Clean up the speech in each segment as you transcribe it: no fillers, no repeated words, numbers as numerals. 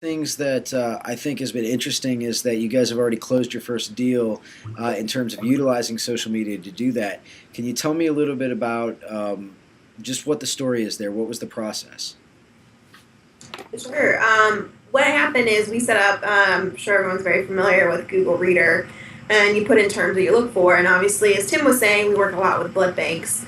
Things that I think has been interesting is that you guys have already closed your first deal in terms of utilizing social media to do that. Can you tell me a little bit about just what the story is there? What was the process? Sure. What happened is we set up, I'm sure everyone's very familiar with Google Reader, and you put in terms that you look for. And obviously, as Tim was saying, we work a lot with blood banks.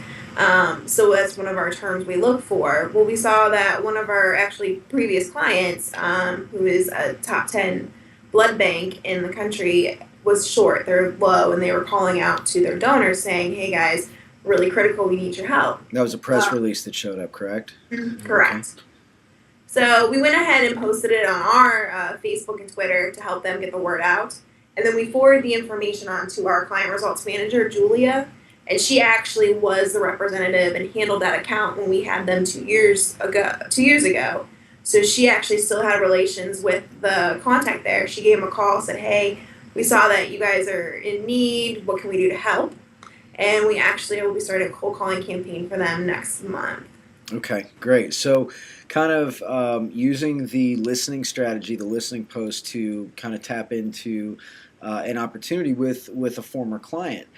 So that's one of our terms we look for. Well, we saw that one of our actually previous clients, who is a top 10 blood bank in the country, was short. They're low, and they were calling out to their donors saying, hey guys, really critical, we need your help. That was a press release that showed up, correct? Correct. Okay. So we went ahead and posted it on our Facebook and Twitter to help them get the word out. And then we forwarded the information on to our client results manager, Julia. And she actually was the representative and handled that account when we had them 2 years ago. So she actually still had relations with the contact there. She gave him a call, said, hey, we saw that you guys are in need. What can we do to help? And we actually will be starting a cold calling campaign for them next month. Okay, great. So kind of using the listening strategy, the listening post to kind of tap into an opportunity with a former client.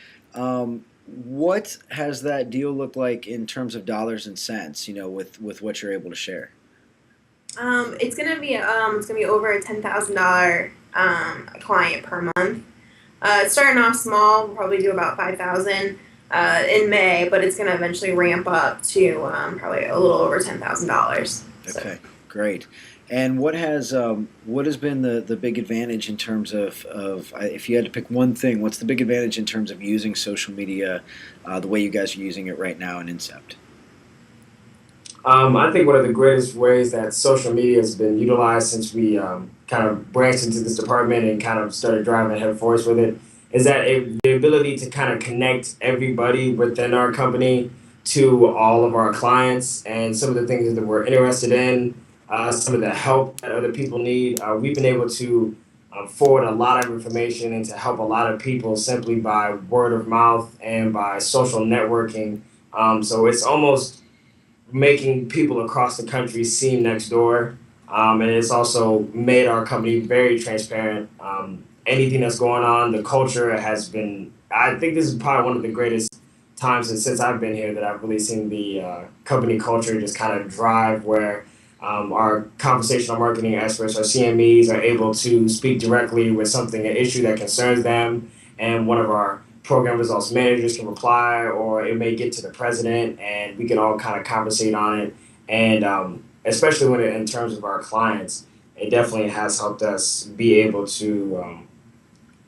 What has that deal looked like in terms of dollars and cents, with what you're able to share? It's gonna be over a $10,000 client per month. It's starting off small. We'll probably do about 5,000 in May, but it's going to eventually ramp up to probably a little over $10,000. Okay, great. And what has been the big advantage in terms of if you had to pick one thing, what's the big advantage in terms of using social media the way you guys are using it right now in Incept? I think one of the greatest ways that social media has been utilized since we kind of branched into this department and kind of started driving headfirst with it is that the ability to kind of connect everybody within our company to all of our clients and some of the things that we're interested in, some of the help that other people need. We've been able to forward a lot of information and to help a lot of people simply by word of mouth and by social networking. So it's almost making people across the country seem next door. And it's also made our company very transparent. Anything that's going on, the culture has been, I think this is probably one of the greatest times since I've been here that I've really seen the company culture just kind of drive where our conversational marketing experts, our CMEs, are able to speak directly with something, an issue that concerns them, and one of our program results managers can reply, or it may get to the president, and we can all kind of conversate on it. And especially when in terms of our clients, it definitely has helped us be able to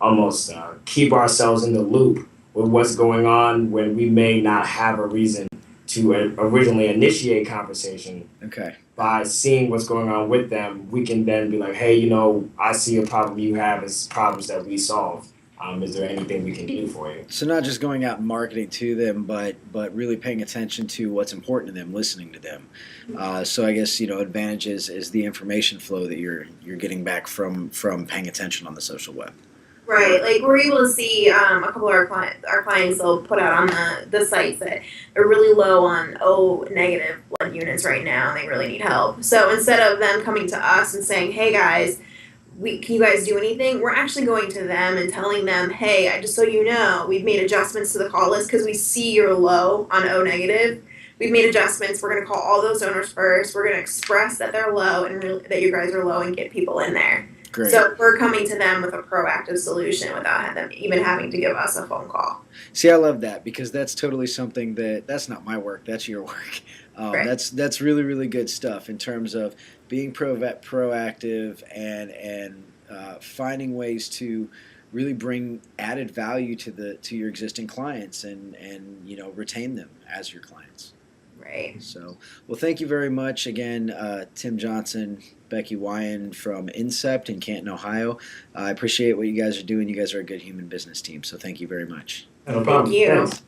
almost keep ourselves in the loop with what's going on when we may not have a reason to originally initiate conversation. Okay. By seeing what's going on with them, we can then be like, hey, I see a problem you have is problems that we solve. Is there anything we can do for you? So not just going out and marketing to them, but really paying attention to what's important to them, listening to them. So I guess advantages is the information flow that you're getting back from paying attention on the social web. Right, like we're able to see a couple of our clients they'll put out on the sites that they're really low on O negative blood units right now and they really need help. So instead of them coming to us and saying, hey guys, can you guys do anything? We're actually going to them and telling them, hey, just so you know, we've made adjustments to the call list because we see you're low on O negative. We've made adjustments. We're going to call all those donors first. We're going to express that they're low and that you guys are low and get people in there. Great. So we're coming to them with a proactive solution without them even having to give us a phone call. See, I love that because that's totally something that's not my work. That's your work. Right. That's really, really good stuff in terms of being proactive and finding ways to really bring added value to your existing clients and retain them as your clients. Right. So, well, thank you very much again, Tim Johnson, Becky Wyan from Incept in Canton, Ohio. I appreciate what you guys are doing. You guys are a good human business team, so thank you very much. No problem. Thank you. Thanks.